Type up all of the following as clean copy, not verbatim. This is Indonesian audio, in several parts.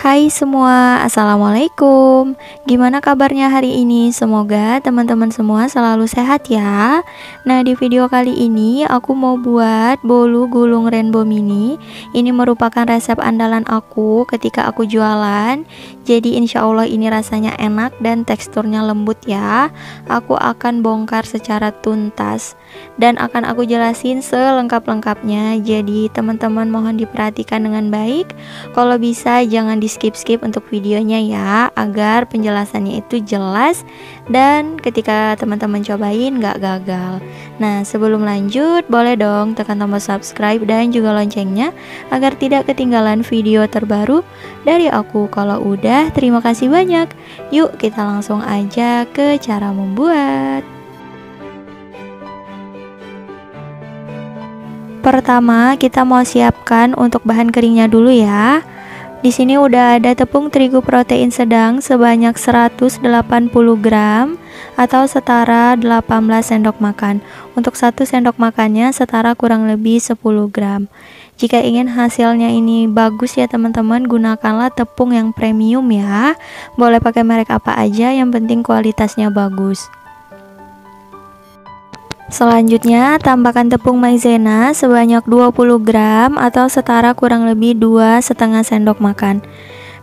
Hai semua, assalamualaikum. Gimana kabarnya hari ini? Semoga teman-teman semua selalu sehat ya. Nah, di video kali ini aku mau buat bolu gulung rainbow mini. Ini merupakan resep andalan aku ketika aku jualan. Jadi insya Allah ini rasanya enak dan teksturnya lembut ya. Aku akan bongkar secara tuntas dan akan aku jelasin selengkap-lengkapnya. Jadi teman-teman mohon diperhatikan dengan baik. Kalau bisa jangan di skip-skip untuk videonya ya, agar penjelasannya itu jelas dan ketika teman-teman cobain gak gagal. Nah, sebelum lanjut boleh dong tekan tombol subscribe dan juga loncengnya agar tidak ketinggalan video terbaru dari aku. Kalau udah, terima kasih banyak. Yuk kita langsung aja ke cara membuat. Pertama, kita mau siapkan untuk bahan keringnya dulu ya. Di sini udah ada tepung terigu protein sedang sebanyak 180 gram atau setara 18 sendok makan. Untuk 1 sendok makannya setara kurang lebih 10 gram. Jika ingin hasilnya ini bagus ya teman-teman, gunakanlah tepung yang premium ya. Boleh pakai merek apa aja, yang penting kualitasnya bagus. Selanjutnya, tambahkan tepung maizena sebanyak 20 gram atau setara kurang lebih 2,5 sendok makan.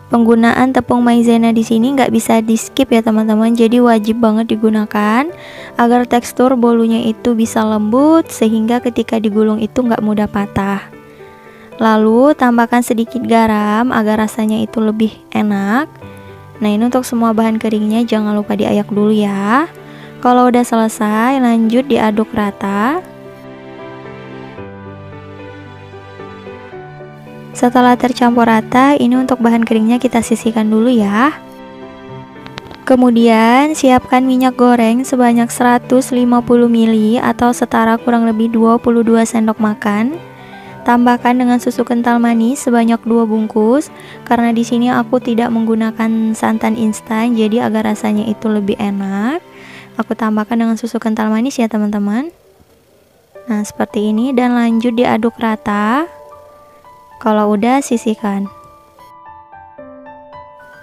Penggunaan tepung maizena di sini nggak bisa di skip ya teman-teman, jadi wajib banget digunakan agar tekstur bolunya itu bisa lembut sehingga ketika digulung itu nggak mudah patah. Lalu tambahkan sedikit garam agar rasanya itu lebih enak. Nah, ini untuk semua bahan keringnya jangan lupa diayak dulu ya. Kalau udah selesai, lanjut diaduk rata. Setelah tercampur rata, ini untuk bahan keringnya kita sisihkan dulu ya. Kemudian siapkan minyak goreng sebanyak 150 ml atau setara kurang lebih 22 sendok makan. Tambahkan dengan susu kental manis sebanyak 2 bungkus. Karena di sini aku tidak menggunakan santan instan, jadi agar rasanya itu lebih enak, aku tambahkan dengan susu kental manis ya teman-teman. Nah, seperti ini dan lanjut diaduk rata. Kalau udah, sisihkan.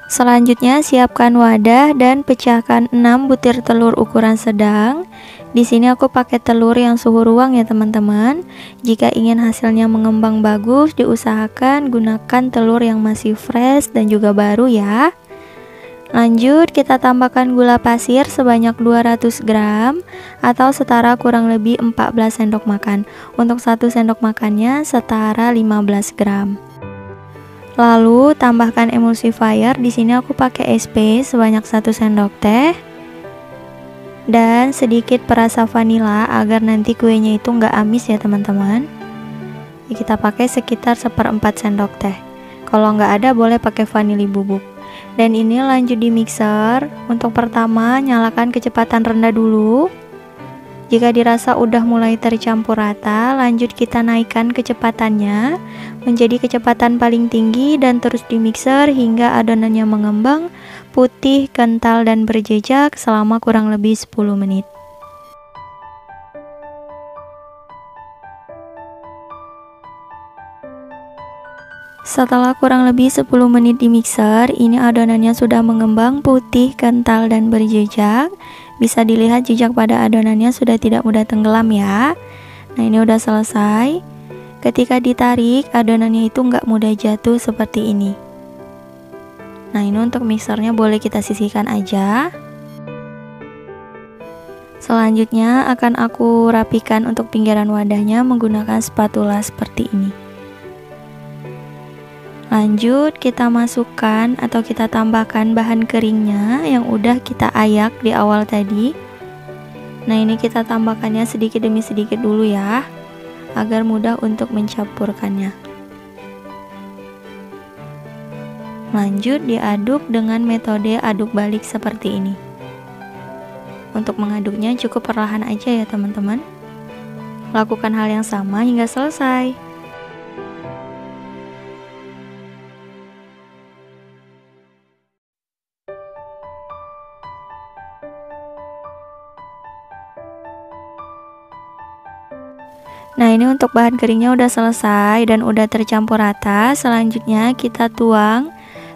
Selanjutnya siapkan wadah dan pecahkan 6 butir telur ukuran sedang. Di sini aku pakai telur yang suhu ruang ya teman-teman. Jika ingin hasilnya mengembang bagus, diusahakan gunakan telur yang masih fresh dan juga baru ya. Lanjut kita tambahkan gula pasir sebanyak 200 gram atau setara kurang lebih 14 sendok makan. Untuk 1 sendok makannya setara 15 gram. Lalu tambahkan emulsifier. Di sini aku pakai SP sebanyak 1 sendok teh dan sedikit perasa vanila agar nanti kuenya itu nggak amis ya teman-teman. Kita pakai sekitar 1/4 sendok teh. Kalau nggak ada boleh pakai vanili bubuk. Dan ini lanjut di mixer. Untuk pertama nyalakan kecepatan rendah dulu. Jika dirasa udah mulai tercampur rata, lanjut kita naikkan kecepatannya menjadi kecepatan paling tinggi dan terus di mixer hingga adonannya mengembang putih, kental dan berjejak selama kurang lebih 10 menit. Setelah kurang lebih 10 menit di mixer, ini adonannya sudah mengembang putih, kental dan berjejak. Bisa dilihat jejak pada adonannya sudah tidak mudah tenggelam ya. Nah, ini udah selesai. Ketika ditarik, adonannya itu nggak mudah jatuh seperti ini. Nah, ini untuk mixernya boleh kita sisihkan aja. Selanjutnya akan aku rapikan untuk pinggiran wadahnya menggunakan spatula seperti ini. Lanjut kita masukkan atau kita tambahkan bahan keringnya yang udah kita ayak di awal tadi. Nah, ini kita tambahkannya sedikit demi sedikit dulu ya, agar mudah untuk mencampurkannya. Lanjut diaduk dengan metode aduk balik seperti ini. Untuk mengaduknya cukup perlahan aja ya teman-teman. Lakukan hal yang sama hingga selesai. Nah, ini untuk bahan keringnya udah selesai dan udah tercampur rata. Selanjutnya kita tuang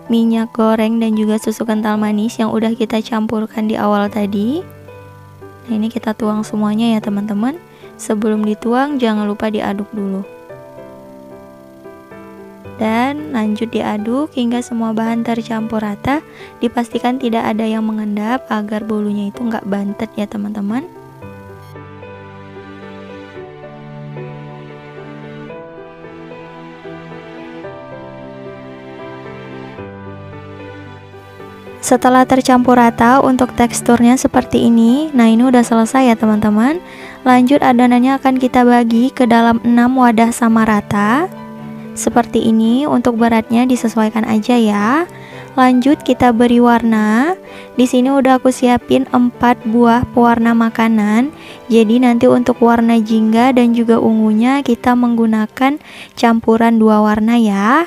minyak goreng dan juga susu kental manis yang udah kita campurkan di awal tadi. Nah, ini kita tuang semuanya ya teman-teman. Sebelum dituang jangan lupa diaduk dulu. Dan lanjut diaduk hingga semua bahan tercampur rata. Dipastikan tidak ada yang mengendap agar bolunya itu nggak bantet ya teman-teman. Setelah tercampur rata untuk teksturnya seperti ini. Nah, ini udah selesai ya teman-teman. Lanjut adonannya akan kita bagi ke dalam 6 wadah sama rata. Seperti ini. Untuk beratnya disesuaikan aja ya. Lanjut kita beri warna. Di sini udah aku siapin 4 buah pewarna makanan. Jadi nanti untuk warna jingga dan juga ungunya kita menggunakan campuran 2 warna ya.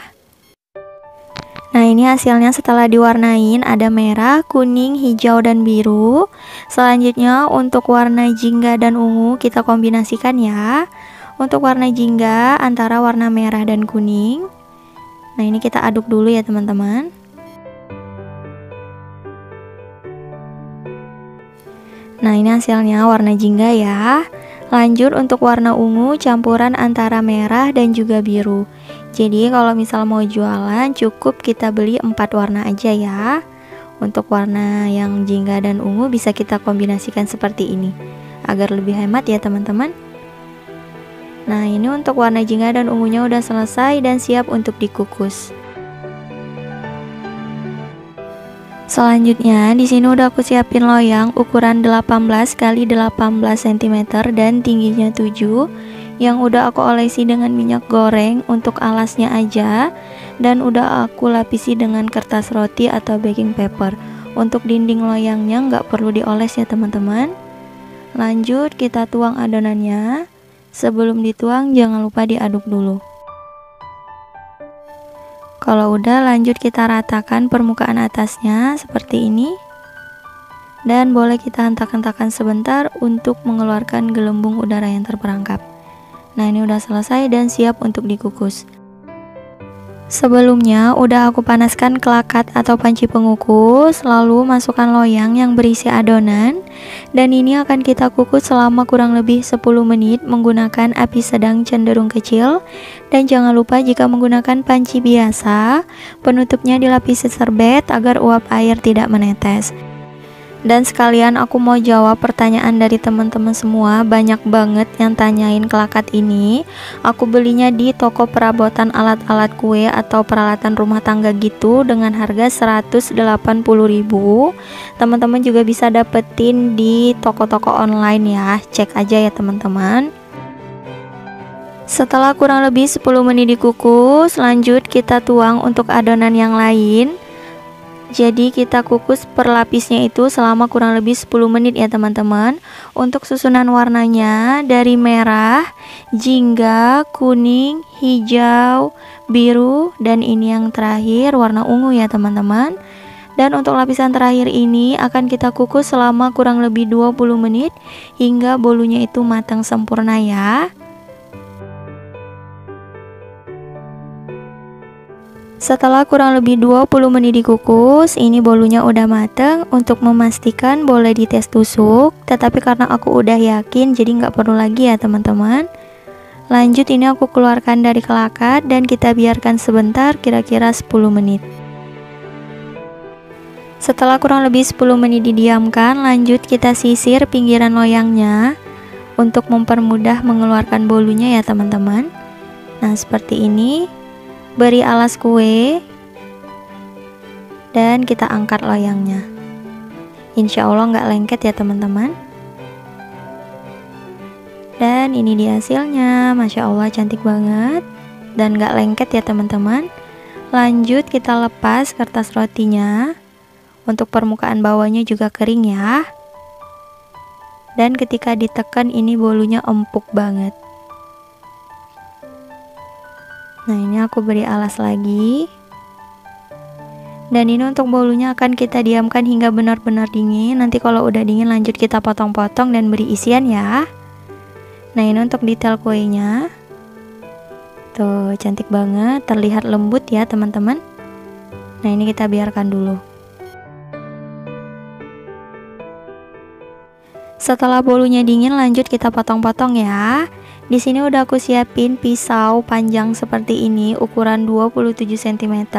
Nah, ini hasilnya setelah diwarnain ada merah, kuning, hijau, dan biru. Selanjutnya untuk warna jingga dan ungu kita kombinasikan ya. Untuk warna jingga antara warna merah dan kuning. Nah, ini kita aduk dulu ya teman-teman. Nah, ini hasilnya warna jingga ya. Lanjut untuk warna ungu campuran antara merah dan juga biru. Jadi kalau misal mau jualan cukup kita beli 4 warna aja ya. Untuk warna yang jingga dan ungu bisa kita kombinasikan seperti ini agar lebih hemat ya teman-teman. Nah, ini untuk warna jingga dan ungunya udah selesai dan siap untuk dikukus. Selanjutnya di sini udah aku siapin loyang ukuran 18 x 18 cm dan tingginya 7 yang udah aku olesi dengan minyak goreng untuk alasnya aja, dan udah aku lapisi dengan kertas roti atau baking paper. Untuk dinding loyangnya nggak perlu dioles ya teman-teman. Lanjut kita tuang adonannya. Sebelum dituang jangan lupa diaduk dulu. Kalau udah lanjut kita ratakan permukaan atasnya seperti ini. Dan boleh kita hentak-hentakan sebentar untuk mengeluarkan gelembung udara yang terperangkap. Nah, ini udah selesai dan siap untuk dikukus. Sebelumnya udah aku panaskan kelakat atau panci pengukus, lalu masukkan loyang yang berisi adonan, dan ini akan kita kukus selama kurang lebih 10 menit menggunakan api sedang cenderung kecil. Dan jangan lupa jika menggunakan panci biasa, penutupnya dilapisi serbet agar uap air tidak menetes. Dan sekalian aku mau jawab pertanyaan dari teman-teman semua. Banyak banget yang tanyain kelakat ini. Aku belinya di toko perabotan alat-alat kue atau peralatan rumah tangga gitu dengan harga 180.000. Teman-teman juga bisa dapetin di toko-toko online ya. Cek aja ya teman-teman. Setelah kurang lebih 10 menit dikukus, lanjut kita tuang untuk adonan yang lain. Jadi kita kukus per lapisnya itu selama kurang lebih 10 menit ya teman-teman. Untuk susunan warnanya dari merah, jingga, kuning, hijau, biru, dan ini yang terakhir warna ungu ya teman-teman. Dan untuk lapisan terakhir ini akan kita kukus selama kurang lebih 20 menit hingga bolunya itu matang sempurna ya. Setelah kurang lebih 20 menit dikukus, ini bolunya udah mateng. Untuk memastikan boleh dites tusuk, tetapi karena aku udah yakin jadi nggak perlu lagi ya teman-teman. Lanjut ini aku keluarkan dari kelakat dan kita biarkan sebentar kira-kira 10 menit. Setelah kurang lebih 10 menit didiamkan, lanjut kita sisir pinggiran loyangnya untuk mempermudah mengeluarkan bolunya ya teman-teman. Nah, seperti ini. Beri alas kue dan kita angkat loyangnya. Insya Allah nggak lengket ya teman-teman. Dan ini dia hasilnya. Masya Allah cantik banget dan nggak lengket ya teman-teman. Lanjut kita lepas kertas rotinya. Untuk permukaan bawahnya juga kering ya. Dan ketika ditekan ini bolunya empuk banget. Nah, ini aku beri alas lagi. Dan ini untuk bolunya akan kita diamkan hingga benar-benar dingin. Nanti kalau udah dingin lanjut kita potong-potong dan beri isian ya. Nah, ini untuk detail kuenya. Tuh, cantik banget, terlihat lembut ya teman-teman. Nah, ini kita biarkan dulu. Setelah bolunya dingin, lanjut kita potong-potong ya. Di sini udah aku siapin pisau panjang seperti ini, ukuran 27 cm.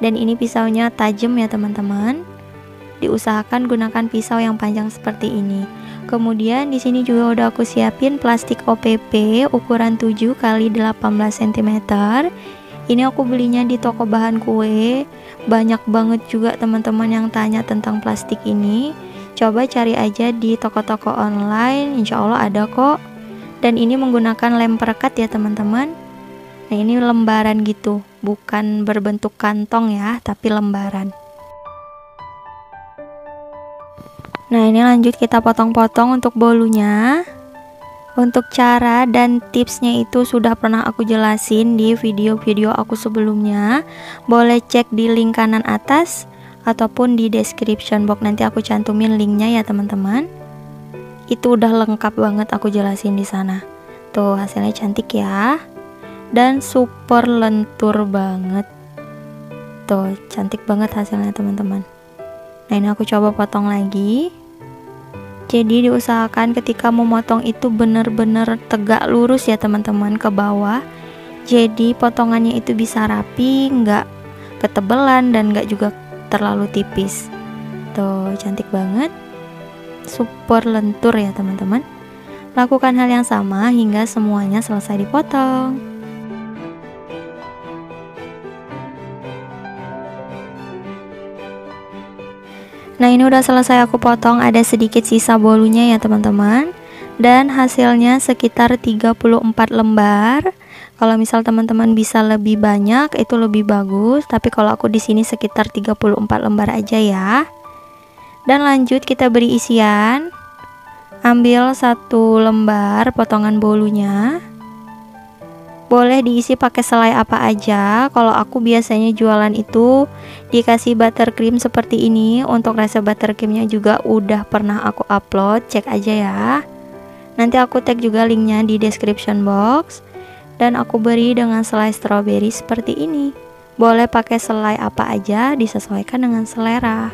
Dan ini pisaunya tajam ya teman-teman. Diusahakan gunakan pisau yang panjang seperti ini. Kemudian di sini juga udah aku siapin plastik OPP ukuran 7 x 18 cm. Ini aku belinya di toko bahan kue. Banyak banget juga teman-teman yang tanya tentang plastik ini. Coba cari aja di toko-toko online, insya Allah ada kok. Dan ini menggunakan lem perekat ya teman-teman. Nah, ini lembaran gitu, bukan berbentuk kantong ya, tapi lembaran. Nah, ini lanjut kita potong-potong untuk bolunya. Untuk cara dan tipsnya itu sudah pernah aku jelasin di video-video aku sebelumnya. Boleh cek di link kanan atas ataupun di description box, nanti aku cantumin linknya ya teman-teman. Itu udah lengkap banget aku jelasin di sana. Tuh, hasilnya cantik ya. Dan super lentur banget. Tuh, cantik banget hasilnya teman-teman. Nah, ini aku coba potong lagi. Jadi diusahakan ketika memotong itu benar-benar tegak lurus ya teman-teman ke bawah. Jadi potongannya itu bisa rapi, nggak ketebelan dan nggak juga terlalu tipis. Tuh, cantik banget. Super lentur ya teman-teman. Lakukan hal yang sama hingga semuanya selesai dipotong. Nah, ini udah selesai aku potong, ada sedikit sisa bolunya ya teman-teman. Dan hasilnya sekitar 34 lembar. Kalau misal teman-teman bisa lebih banyak itu lebih bagus, tapi kalau aku di sini sekitar 34 lembar aja ya. Dan lanjut kita beri isian. Ambil 1 lembar potongan bolunya. Boleh diisi pakai selai apa aja. Kalau aku biasanya jualan itu dikasih buttercream seperti ini. Untuk resep buttercreamnya juga udah pernah aku upload, cek aja ya. Nanti aku tag juga linknya di description box. Dan aku beri dengan selai strawberry seperti ini. Boleh pakai selai apa aja, disesuaikan dengan selera.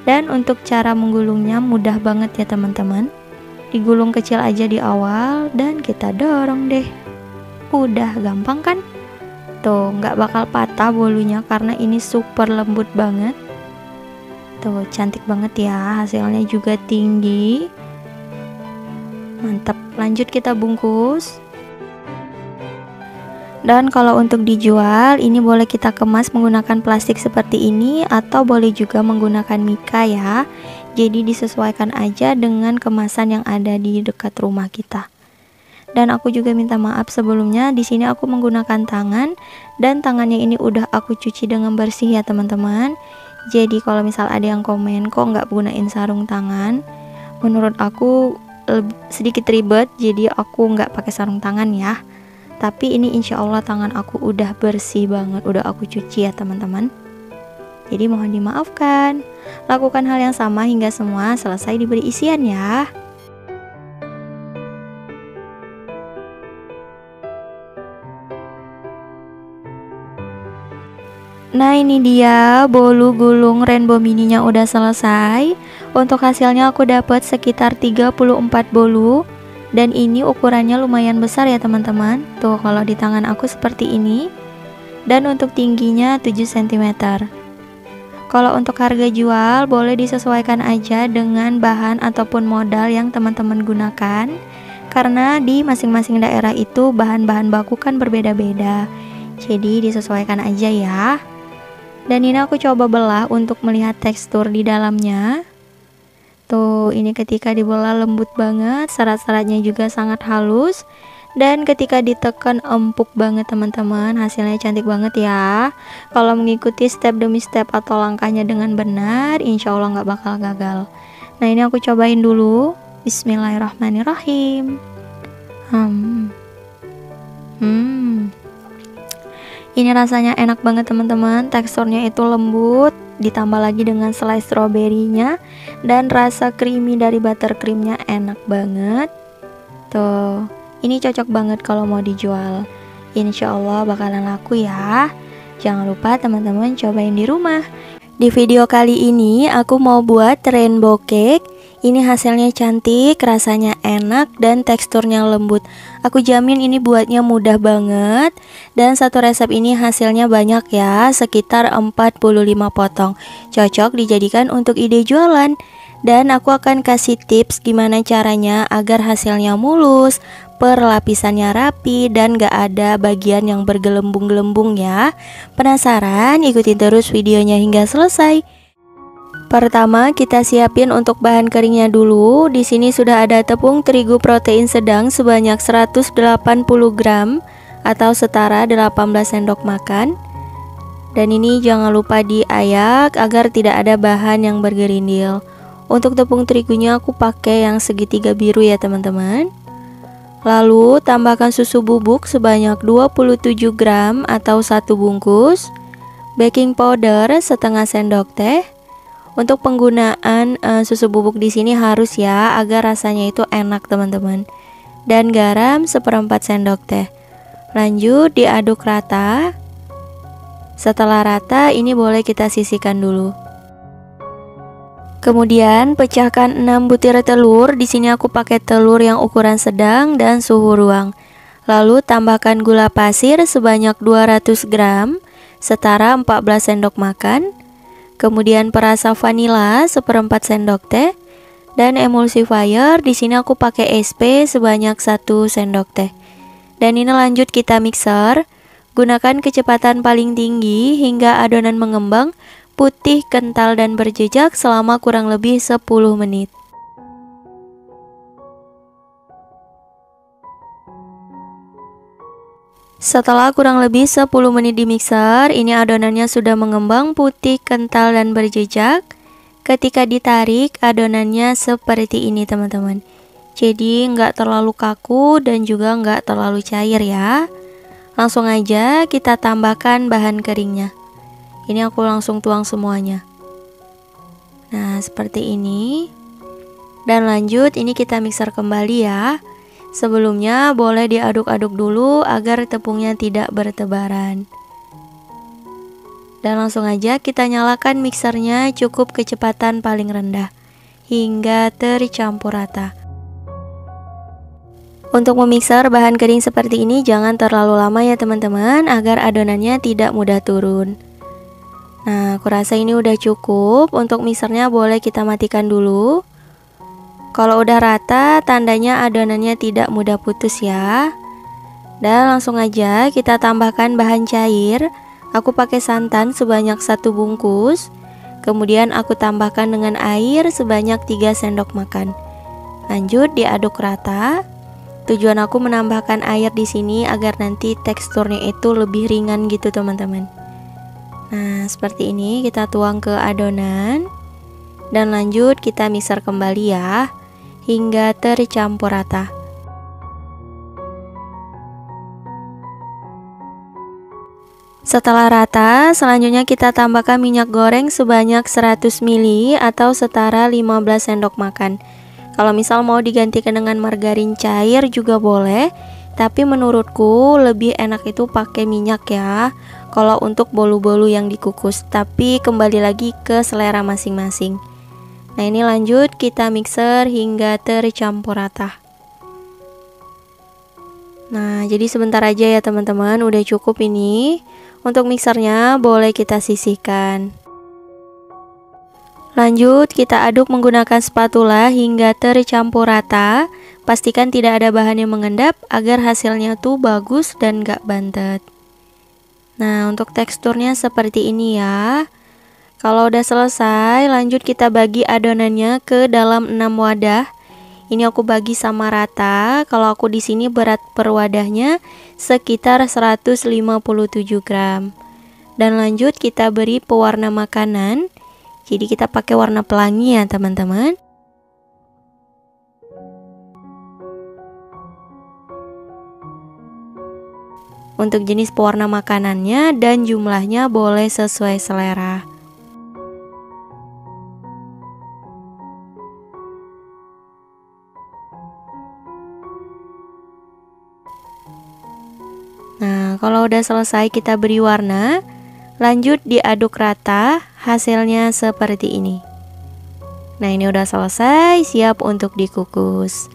Dan untuk cara menggulungnya mudah banget ya teman-teman. Digulung kecil aja di awal dan kita dorong deh. Udah gampang kan? Tuh, nggak bakal patah bolunya karena ini super lembut banget. Tuh, cantik banget ya, hasilnya juga tinggi. Mantap, lanjut kita bungkus. Dan kalau untuk dijual, ini boleh kita kemas menggunakan plastik seperti ini atau boleh juga menggunakan mika ya. Jadi disesuaikan aja dengan kemasan yang ada di dekat rumah kita. Dan aku juga minta maaf sebelumnya, di sini aku menggunakan tangan dan tangannya ini udah aku cuci dengan bersih ya teman-teman. Jadi kalau misal ada yang komen kok nggak gunain sarung tangan, menurut aku sedikit ribet, jadi aku nggak pakai sarung tangan ya. Tapi ini insya Allah tangan aku udah bersih banget, udah aku cuci ya teman-teman. Jadi mohon dimaafkan. Lakukan hal yang sama hingga semua selesai diberi isian ya. Nah, ini dia bolu gulung rainbow mininya udah selesai. Untuk hasilnya aku dapat sekitar 34 bolu. Dan ini ukurannya lumayan besar ya teman-teman. Tuh, kalau di tangan aku seperti ini. Dan untuk tingginya 7 cm. Kalau untuk harga jual boleh disesuaikan aja dengan bahan ataupun modal yang teman-teman gunakan. Karena di masing-masing daerah itu bahan-bahan baku kan berbeda-beda. Jadi disesuaikan aja ya. Dan ini aku coba belah untuk melihat tekstur di dalamnya. Tuh, ini ketika dibelah lembut banget, serat-seratnya juga sangat halus. Dan ketika ditekan empuk banget teman-teman, hasilnya cantik banget ya. Kalau mengikuti step demi step atau langkahnya dengan benar, insya Allah nggak bakal gagal. Nah, ini aku cobain dulu. Bismillahirrahmanirrahim. Ini rasanya enak banget teman-teman, teksturnya itu lembut, ditambah lagi dengan selai stroberinya dan rasa creamy dari buttercreamnya enak banget. Tuh, ini cocok banget kalau mau dijual. Insya Allah bakalan laku ya. Jangan lupa teman-teman cobain di rumah. Di video kali ini aku mau buat rainbow cake. Ini hasilnya cantik, rasanya enak, dan teksturnya lembut. Aku jamin ini buatnya mudah banget. Dan satu resep ini hasilnya banyak ya, sekitar 45 potong. Cocok dijadikan untuk ide jualan. Dan aku akan kasih tips gimana caranya agar hasilnya mulus, perlapisannya rapi, dan gak ada bagian yang bergelembung-gelembung ya. Penasaran? Ikutin terus videonya hingga selesai. Pertama, kita siapin untuk bahan keringnya dulu. Di sini sudah ada tepung terigu protein sedang sebanyak 180 gram atau setara 18 sendok makan. Dan ini jangan lupa diayak agar tidak ada bahan yang bergerindil. Untuk tepung terigunya aku pakai yang segitiga biru ya teman-teman. Lalu tambahkan susu bubuk sebanyak 27 gram atau 1 bungkus. Baking powder setengah sendok teh. Untuk penggunaan susu bubuk di sini harus ya agar rasanya itu enak teman-teman. Dan garam 1/4 sendok teh. Lanjut diaduk rata. Setelah rata ini boleh kita sisihkan dulu. Kemudian pecahkan 6 butir telur. Di sini aku pakai telur yang ukuran sedang dan suhu ruang. Lalu tambahkan gula pasir sebanyak 200 gram, setara 14 sendok makan. Kemudian perasa vanila 1/4 sendok teh dan emulsifier. Di sini aku pakai SP sebanyak 1 sendok teh. Dan ini lanjut kita mixer. Gunakan kecepatan paling tinggi hingga adonan mengembang, putih, kental, dan berjejak selama kurang lebih 10 menit. Setelah kurang lebih 10 menit di mixer, ini adonannya sudah mengembang, putih, kental, dan berjejak. Ketika ditarik, adonannya seperti ini teman-teman. Jadi nggak terlalu kaku dan juga nggak terlalu cair ya. Langsung aja kita tambahkan bahan keringnya. Ini aku langsung tuang semuanya. Nah, seperti ini. Dan lanjut, ini kita mixer kembali ya. Sebelumnya boleh diaduk-aduk dulu agar tepungnya tidak bertebaran. Dan langsung aja kita nyalakan mixernya cukup kecepatan paling rendah hingga tercampur rata. Untuk memixer bahan kering seperti ini jangan terlalu lama ya teman-teman, agar adonannya tidak mudah turun. Nah, aku rasa ini udah cukup. Untuk mixernya boleh kita matikan dulu. Kalau udah rata, tandanya adonannya tidak mudah putus ya. Dan langsung aja kita tambahkan bahan cair. Aku pakai santan sebanyak 1 bungkus. Kemudian aku tambahkan dengan air sebanyak 3 sendok makan. Lanjut diaduk rata. Tujuan aku menambahkan air di sini agar nanti teksturnya itu lebih ringan gitu teman-teman. Nah, seperti ini kita tuang ke adonan. Dan lanjut kita mixer kembali ya, hingga tercampur rata. Setelah rata, selanjutnya kita tambahkan minyak goreng sebanyak 100 ml atau setara 15 sendok makan. Kalau misal mau digantikan dengan margarin cair juga boleh, tapi menurutku lebih enak itu pakai minyak ya kalau untuk bolu-bolu yang dikukus, tapi kembali lagi ke selera masing-masing. Nah, ini lanjut kita mixer hingga tercampur rata. Nah, jadi sebentar aja ya teman-teman, udah cukup ini. Untuk mixernya boleh kita sisihkan. Lanjut kita aduk menggunakan spatula hingga tercampur rata. Pastikan tidak ada bahan yang mengendap agar hasilnya tuh bagus dan gak bantet. Nah, untuk teksturnya seperti ini ya. Kalau udah selesai, lanjut kita bagi adonannya ke dalam 6 wadah. Ini aku bagi sama rata. Kalau aku di sini berat per wadahnya sekitar 157 gram. Dan lanjut kita beri pewarna makanan. Jadi kita pakai warna pelangi ya teman-teman. Untuk jenis pewarna makanannya dan jumlahnya boleh sesuai selera. Nah, kalau udah selesai kita beri warna. Lanjut diaduk rata, hasilnya seperti ini. Nah, ini udah selesai, siap untuk dikukus.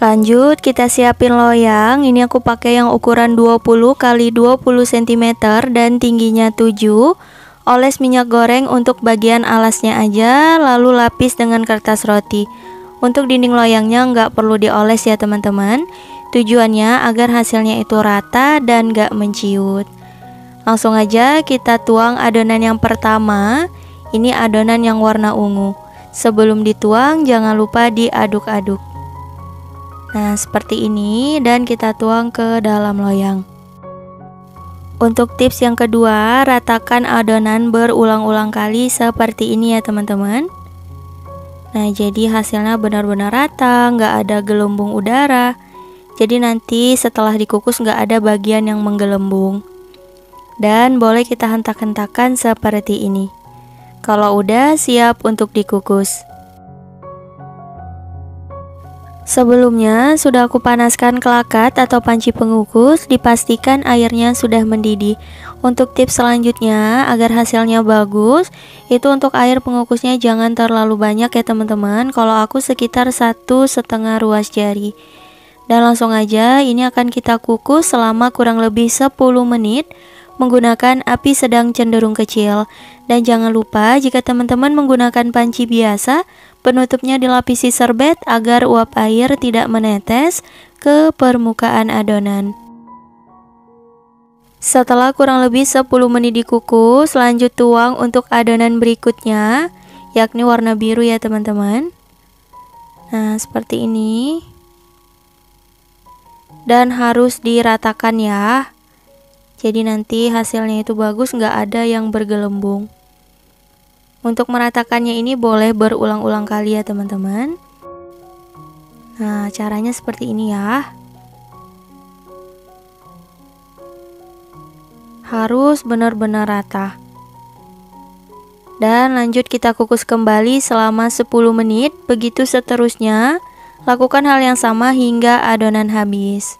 Lanjut kita siapin loyang. Ini aku pakai yang ukuran 20 x 20 cm dan tingginya 7. Oles minyak goreng untuk bagian alasnya aja, lalu lapis dengan kertas roti. Untuk dinding loyangnya nggak perlu dioles ya teman-teman. Tujuannya agar hasilnya itu rata dan nggak menciut. Langsung aja kita tuang adonan yang pertama. Ini adonan yang warna ungu. Sebelum dituang jangan lupa diaduk-aduk. Nah, seperti ini dan kita tuang ke dalam loyang. Untuk tips yang kedua, ratakan adonan berulang-ulang kali seperti ini ya teman-teman. Nah, jadi hasilnya benar-benar rata, nggak ada gelembung udara. Jadi nanti setelah dikukus nggak ada bagian yang menggelembung. Dan boleh kita hentak-hentakan seperti ini. Kalau udah siap untuk dikukus. Sebelumnya sudah aku panaskan kelakat atau panci pengukus, dipastikan airnya sudah mendidih. Untuk tips selanjutnya agar hasilnya bagus, itu untuk air pengukusnya jangan terlalu banyak ya teman-teman. Kalau aku sekitar 1,5 ruas jari. Dan langsung aja ini akan kita kukus selama kurang lebih 10 menit menggunakan api sedang cenderung kecil. Dan jangan lupa jika teman-teman menggunakan panci biasa, penutupnya dilapisi serbet agar uap air tidak menetes ke permukaan adonan. Setelah kurang lebih 10 menit dikukus, lanjut tuang untuk adonan berikutnya, yakni warna biru ya teman-teman. Nah, seperti ini. Dan harus diratakan ya. Jadi nanti hasilnya itu bagus, nggak ada yang bergelembung. Untuk meratakannya ini boleh berulang-ulang kali ya teman-teman. Nah, caranya seperti ini ya. Harus benar-benar rata. Dan lanjut kita kukus kembali selama 10 menit. Begitu seterusnya. Lakukan hal yang sama hingga adonan habis.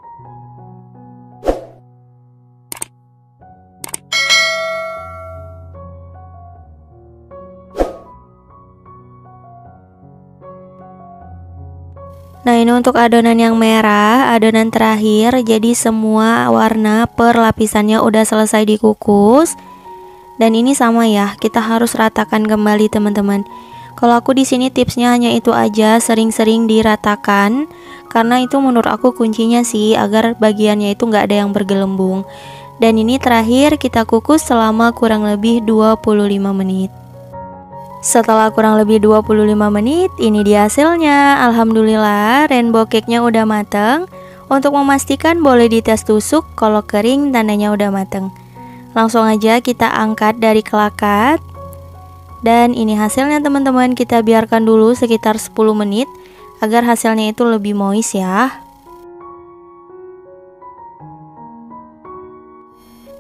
Nah, ini untuk adonan yang merah, adonan terakhir. Jadi semua warna per lapisannya udah selesai dikukus. Dan ini sama ya, kita harus ratakan kembali teman-teman. Kalau aku di sini tipsnya hanya itu aja, sering-sering diratakan. Karena itu menurut aku kuncinya sih, agar bagiannya itu nggak ada yang bergelembung. Dan ini terakhir kita kukus selama kurang lebih 25 menit. Setelah kurang lebih 25 menit, ini dia hasilnya. Alhamdulillah, rainbow cake-nya udah mateng. Untuk memastikan boleh dites tusuk, kalau kering tandanya udah mateng. Langsung aja kita angkat dari kelakat. Dan ini hasilnya teman-teman, kita biarkan dulu sekitar 10 menit agar hasilnya itu lebih moist ya.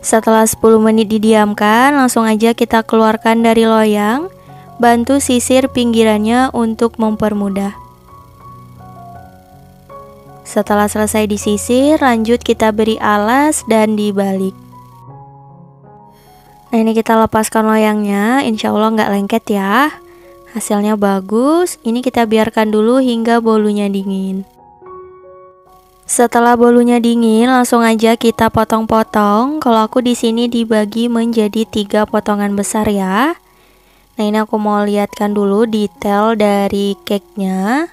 Setelah 10 menit didiamkan, langsung aja kita keluarkan dari loyang. Bantu sisir pinggirannya untuk mempermudah. Setelah selesai disisir, lanjut kita beri alas dan dibalik. Nah, ini kita lepaskan loyangnya, insya Allah nggak lengket ya. Hasilnya bagus. Ini kita biarkan dulu hingga bolunya dingin. Setelah bolunya dingin, langsung aja kita potong-potong. Kalau aku di sini dibagi menjadi 3 potongan besar ya. Nah, ini aku mau lihatkan dulu detail dari cake-nya.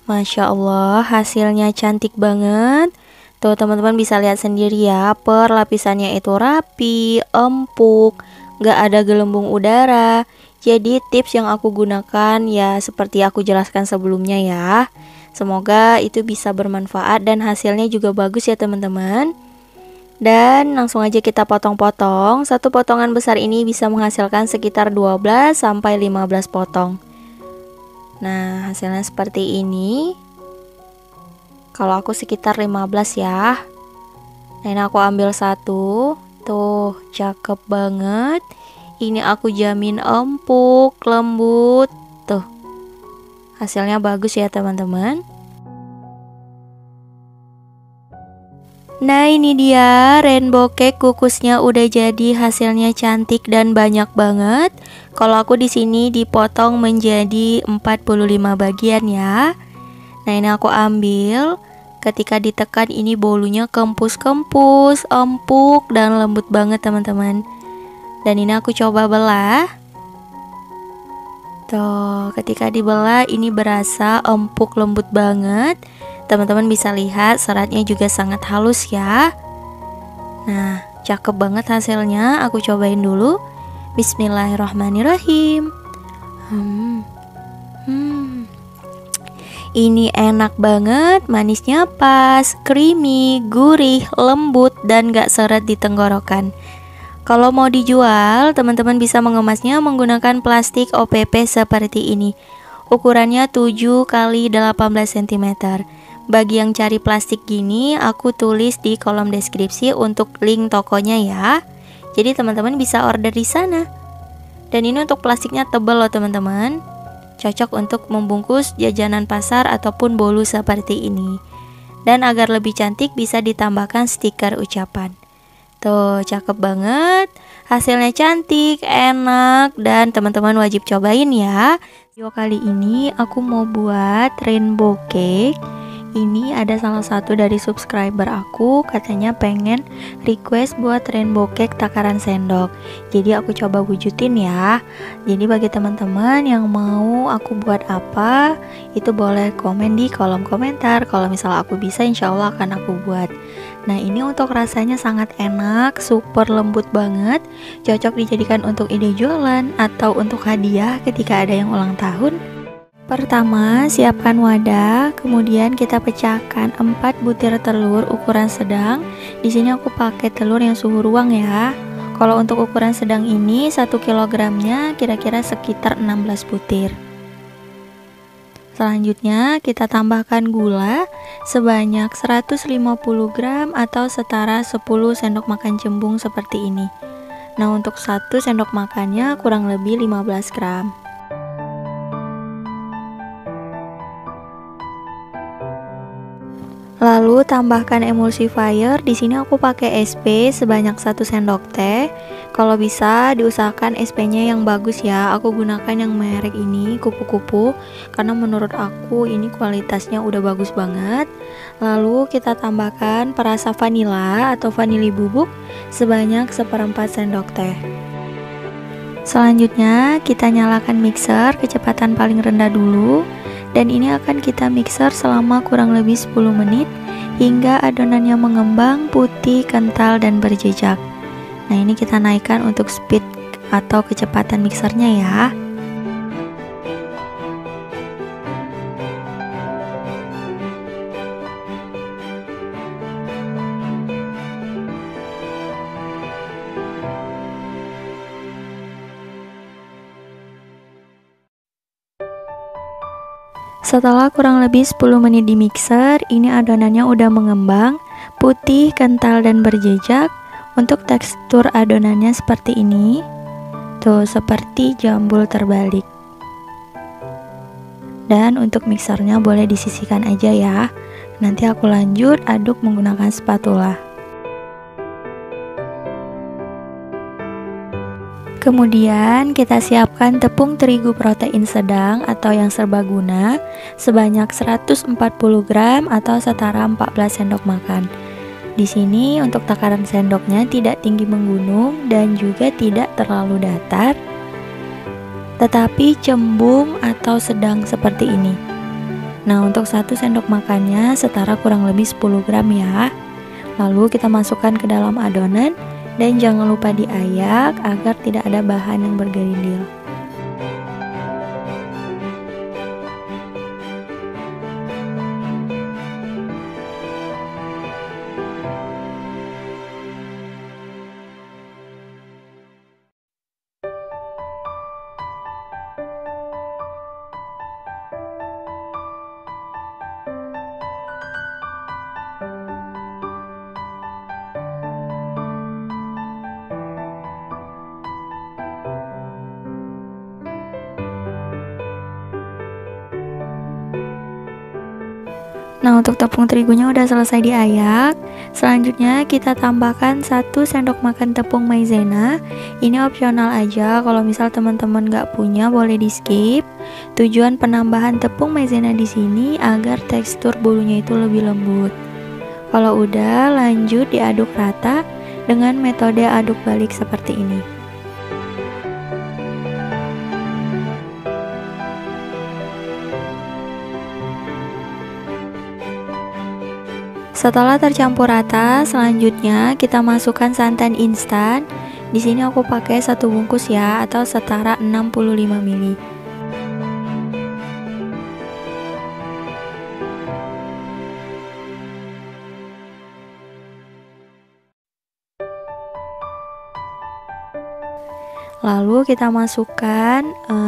Masya Allah, hasilnya cantik banget. Tuh teman-teman bisa lihat sendiri ya, per lapisannya itu rapi, empuk, gak ada gelembung udara. Jadi tips yang aku gunakan ya seperti aku jelaskan sebelumnya ya. Semoga itu bisa bermanfaat dan hasilnya juga bagus ya teman-teman. Dan langsung aja kita potong-potong. Satu potongan besar ini bisa menghasilkan sekitar 12 sampai 15 potong. Nah, hasilnya seperti ini. Kalau aku sekitar 15 ya. Nah, ini aku ambil satu. Tuh, cakep banget. Ini aku jamin empuk, lembut. Tuh. Hasilnya bagus ya, teman-teman. Nah, ini dia rainbow cake kukusnya udah jadi, hasilnya cantik dan banyak banget. Kalau aku di sini dipotong menjadi 45 bagian ya. Nah, ini aku ambil. Ketika ditekan ini bolunya kempus-kempus, empuk dan lembut banget teman-teman. Dan ini aku coba belah. Tuh, ketika dibelah ini berasa empuk lembut banget. Teman-teman bisa lihat seratnya juga sangat halus ya. Nah, cakep banget hasilnya. Aku cobain dulu. Bismillahirrahmanirrahim. Ini enak banget, manisnya pas, creamy, gurih, lembut, dan gak seret di tenggorokan. Kalau mau dijual, teman-teman bisa mengemasnya menggunakan plastik OPP seperti ini. Ukurannya 7 x 18 cm. Bagi yang cari plastik gini, aku tulis di kolom deskripsi untuk link tokonya ya. Jadi teman-teman bisa order di sana. Dan ini untuk plastiknya tebal loh teman-teman. Cocok untuk membungkus jajanan pasar ataupun bolu seperti ini. Dan agar lebih cantik bisa ditambahkan stiker ucapan. Tuh, cakep banget. Hasilnya cantik, enak, dan teman-teman wajib cobain ya. Video kali ini aku mau buat rainbow cake. Ini ada salah satu dari subscriber aku, katanya pengen request buat rainbow cake takaran sendok. Jadi aku coba wujudin ya. Jadi bagi teman-teman yang mau aku buat apa, itu boleh komen di kolom komentar. Kalau misalnya aku bisa, insya Allah akan aku buat. Nah, ini untuk rasanya sangat enak, super lembut banget, cocok dijadikan untuk ide jualan atau untuk hadiah ketika ada yang ulang tahun. Pertama, siapkan wadah, kemudian kita pecahkan 4 butir telur ukuran sedang. Di sini aku pakai telur yang suhu ruang ya. Kalau untuk ukuran sedang ini 1 kilogramnya kira-kira sekitar 16 butir. Selanjutnya kita tambahkan gula sebanyak 150 gram atau setara 10 sendok makan cembung seperti ini. Nah, untuk 1 sendok makannya kurang lebih 15 gram. Lalu tambahkan emulsifier. Di sini aku pakai SP sebanyak 1 sendok teh. Kalau bisa diusahakan SP-nya yang bagus ya. Aku gunakan yang merek ini, kupu-kupu, karena menurut aku ini kualitasnya udah bagus banget. Lalu kita tambahkan perasa vanila atau vanili bubuk sebanyak 1/4 sendok teh. Selanjutnya kita nyalakan mixer kecepatan paling rendah dulu. Dan ini akan kita mixer selama kurang lebih 10 menit hingga adonannya mengembang, putih, kental, dan berjejak. Nah, ini kita naikkan untuk speed atau kecepatan mixernya ya. Setelah kurang lebih 10 menit di mixer, ini adonannya udah mengembang, putih, kental, dan berjejak. Untuk tekstur adonannya seperti ini. Tuh, seperti jambul terbalik. Dan untuk mixernya boleh disisihkan aja ya. Nanti aku lanjut aduk menggunakan spatula. Kemudian kita siapkan tepung terigu protein sedang atau yang serbaguna sebanyak 140 gram atau setara 14 sendok makan. Di sini untuk takaran sendoknya tidak tinggi menggunung dan juga tidak terlalu datar, tetapi cembung atau sedang seperti ini. Nah, untuk 1 sendok makannya setara kurang lebih 10 gram ya. Lalu kita masukkan ke dalam adonan. Dan jangan lupa diayak agar tidak ada bahan yang bergerindil. Nah, untuk tepung terigunya udah selesai diayak. Selanjutnya kita tambahkan 1 sendok makan tepung maizena. Ini opsional aja, kalau misal teman-teman nggak punya boleh di skip. Tujuan penambahan tepung maizena di sini agar tekstur bolunya itu lebih lembut. Kalau udah, lanjut diaduk rata dengan metode aduk balik seperti ini. Setelah tercampur rata, selanjutnya kita masukkan santan instan. Di sini aku pakai 1 bungkus ya, atau setara 65 ml. Lalu kita masukkan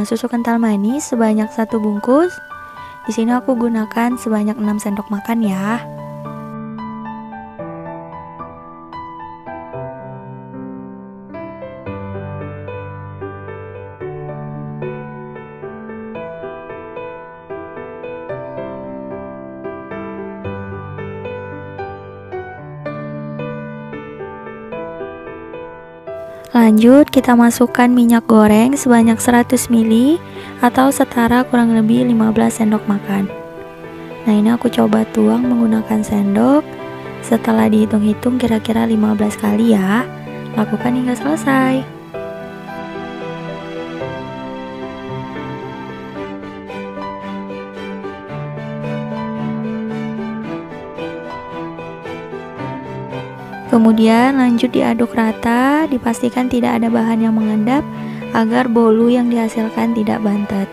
susu kental manis sebanyak 1 bungkus. Di sini aku gunakan sebanyak 6 sendok makan ya. Lanjut kita masukkan minyak goreng sebanyak 100 ml atau setara kurang lebih 15 sendok makan. Nah, ini aku coba tuang menggunakan sendok. Setelah dihitung-hitung kira-kira 15 kali ya. Lakukan hingga selesai. Kemudian lanjut diaduk rata, dipastikan tidak ada bahan yang mengendap agar bolu yang dihasilkan tidak bantet.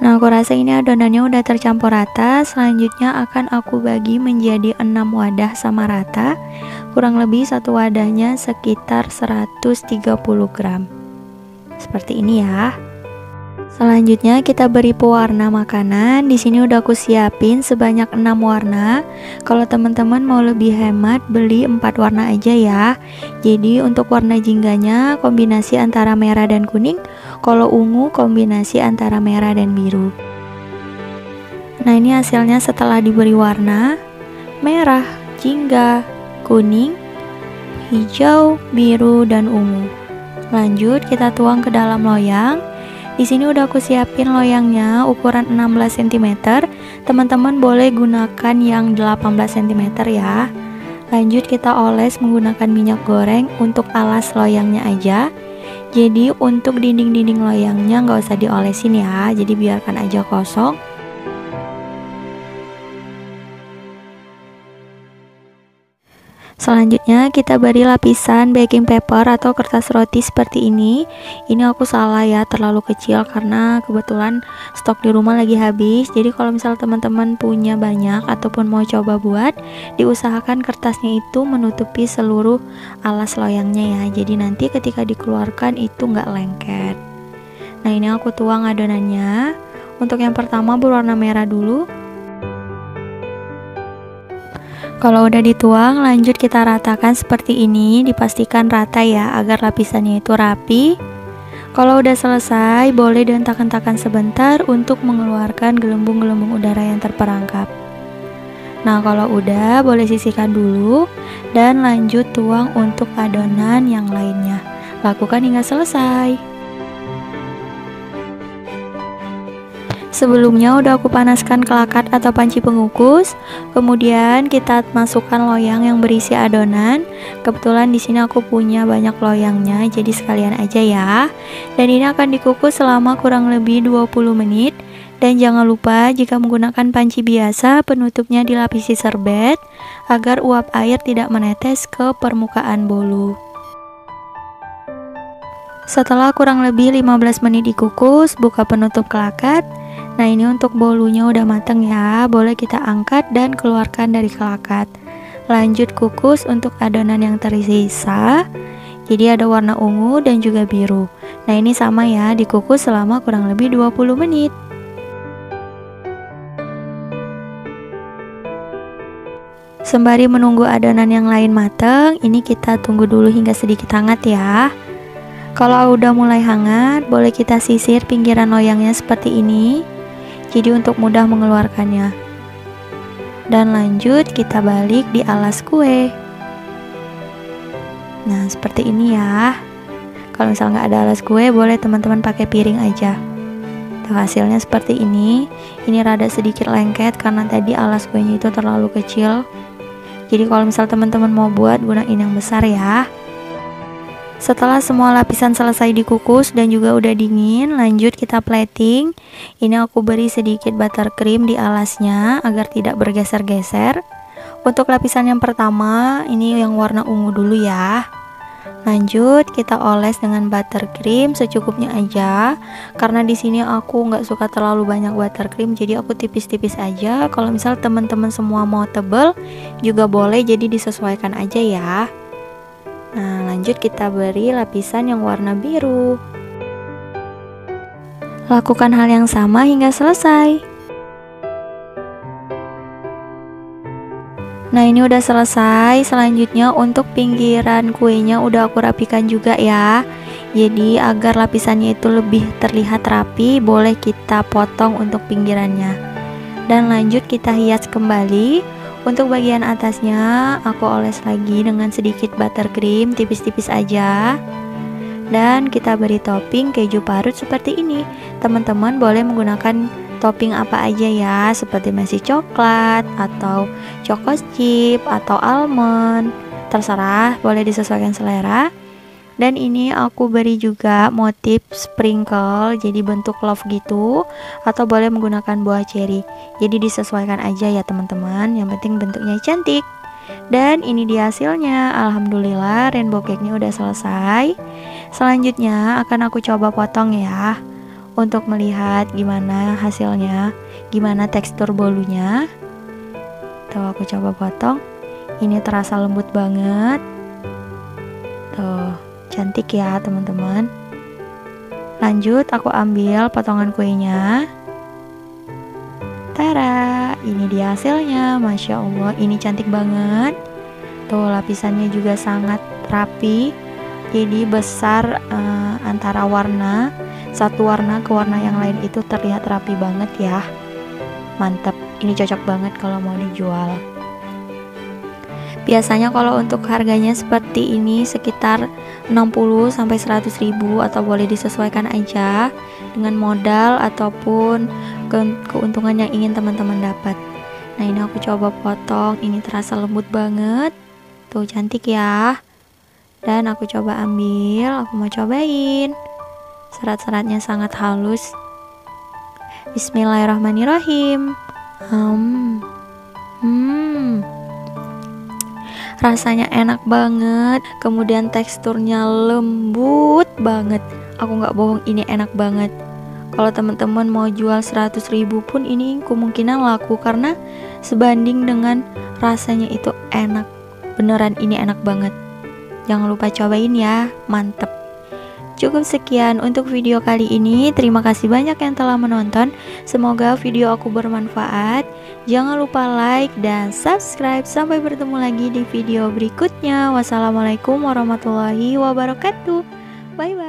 Nah, aku rasa ini adonannya udah tercampur rata. Selanjutnya akan aku bagi menjadi 6 wadah sama rata. Kurang lebih satu wadahnya sekitar 130 gram. Seperti ini ya. Selanjutnya kita beri pewarna makanan. Di sini udah aku siapin sebanyak 6 warna. Kalau teman-teman mau lebih hemat, beli 4 warna aja ya. Jadi untuk warna jingganya kombinasi antara merah dan kuning. Kalau ungu kombinasi antara merah dan biru. Nah, ini hasilnya setelah diberi warna: merah, jingga, kuning, hijau, biru, dan ungu. Lanjut kita tuang ke dalam loyang. Di sini udah aku siapin loyangnya ukuran 16 cm. Teman-teman boleh gunakan yang 18 cm ya. Lanjut kita oles menggunakan minyak goreng untuk alas loyangnya aja. Jadi untuk dinding-dinding loyangnya nggak usah diolesin ya. Jadi biarkan aja kosong. Selanjutnya kita beri lapisan baking paper atau kertas roti seperti ini. Ini aku salah ya, terlalu kecil karena kebetulan stok di rumah lagi habis. Jadi kalau misal teman-teman punya banyak ataupun mau coba buat, diusahakan kertasnya itu menutupi seluruh alas loyangnya ya. Jadi nanti ketika dikeluarkan itu nggak lengket. Nah, ini aku tuang adonannya. Untuk yang pertama berwarna merah dulu. Kalau udah dituang, lanjut kita ratakan seperti ini, dipastikan rata ya agar lapisannya itu rapi. Kalau udah selesai, boleh dihentak-hentakan sebentar untuk mengeluarkan gelembung-gelembung udara yang terperangkap. Nah, kalau udah, boleh sisihkan dulu dan lanjut tuang untuk adonan yang lainnya. Lakukan hingga selesai. Sebelumnya udah aku panaskan kelakat atau panci pengukus. Kemudian kita masukkan loyang yang berisi adonan. Kebetulan di sini aku punya banyak loyangnya, jadi sekalian aja ya. Dan ini akan dikukus selama kurang lebih 20 menit. Dan jangan lupa jika menggunakan panci biasa, penutupnya dilapisi serbet agar uap air tidak menetes ke permukaan bolu. Setelah kurang lebih 15 menit dikukus, buka penutup kelakat. Nah, ini untuk bolunya udah mateng ya. Boleh kita angkat dan keluarkan dari kelakat. Lanjut kukus untuk adonan yang tersisa. Jadi ada warna ungu dan juga biru. Nah, ini sama ya, dikukus selama kurang lebih 20 menit. Sembari menunggu adonan yang lain mateng, ini kita tunggu dulu hingga sedikit hangat ya. Kalau udah mulai hangat, boleh kita sisir pinggiran loyangnya seperti ini. Jadi untuk mudah mengeluarkannya. Dan lanjut kita balik di alas kue. Nah, seperti ini ya. Kalau misal nggak ada alas kue, boleh teman-teman pakai piring aja. Tuh, hasilnya seperti ini. Ini rada sedikit lengket karena tadi alas kuenya itu terlalu kecil. Jadi kalau misal teman-teman mau buat, gunain yang besar ya. Setelah semua lapisan selesai dikukus dan juga udah dingin, lanjut kita plating. Ini aku beri sedikit buttercream di alasnya agar tidak bergeser-geser. Untuk lapisan yang pertama, ini yang warna ungu dulu ya. Lanjut kita oles dengan buttercream secukupnya aja. Karena di sini aku nggak suka terlalu banyak buttercream, jadi aku tipis-tipis aja. Kalau misal teman-teman semua mau tebel juga boleh, jadi disesuaikan aja ya. Nah, lanjut kita beri lapisan yang warna biru. Lakukan hal yang sama hingga selesai. Nah, ini udah selesai. Selanjutnya untuk pinggiran kuenya udah aku rapikan juga ya. Jadi agar lapisannya itu lebih terlihat rapi, boleh kita potong untuk pinggirannya. Dan lanjut kita hias kembali. Untuk bagian atasnya aku oles lagi dengan sedikit buttercream, tipis-tipis aja. Dan kita beri topping keju parut seperti ini. Teman-teman boleh menggunakan topping apa aja ya, seperti masih coklat atau choco chip atau almond, terserah, boleh disesuaikan selera. Dan ini aku beri juga motif sprinkle, jadi bentuk love gitu, atau boleh menggunakan buah cherry. Jadi disesuaikan aja ya teman-teman, yang penting bentuknya cantik. Dan ini dia hasilnya. Alhamdulillah rainbow cake-nya udah selesai. Selanjutnya akan aku coba potong ya, untuk melihat gimana hasilnya, gimana tekstur bolunya. Tuh, aku coba potong. Ini terasa lembut banget. Tuh, cantik ya teman-teman. Lanjut aku ambil potongan kuenya. Tara, ini dia hasilnya. Masya Allah, ini cantik banget. Tuh, lapisannya juga sangat rapi. Jadi besar, antara warna satu warna ke warna yang lain itu terlihat rapi banget ya. Mantap, ini cocok banget kalau mau dijual. Biasanya kalau untuk harganya seperti ini sekitar 60 sampai 100 ribu, atau boleh disesuaikan aja dengan modal ataupun keuntungan yang ingin teman-teman dapat. Nah, ini aku coba potong, ini terasa lembut banget. Tuh, cantik ya. Dan aku coba ambil, aku mau cobain. Serat-seratnya sangat halus. Bismillahirrahmanirrahim. Rasanya enak banget. Kemudian teksturnya lembut banget. Aku nggak bohong, ini enak banget. Kalau teman-teman mau jual 100 ribu pun ini kemungkinan laku, karena sebanding dengan rasanya itu enak. Beneran ini enak banget. Jangan lupa cobain ya, mantep. Cukup sekian untuk video kali ini. Terima kasih banyak yang telah menonton. Semoga video aku bermanfaat. Jangan lupa like dan subscribe. Sampai bertemu lagi di video berikutnya. Wassalamualaikum warahmatullahi wabarakatuh. Bye bye.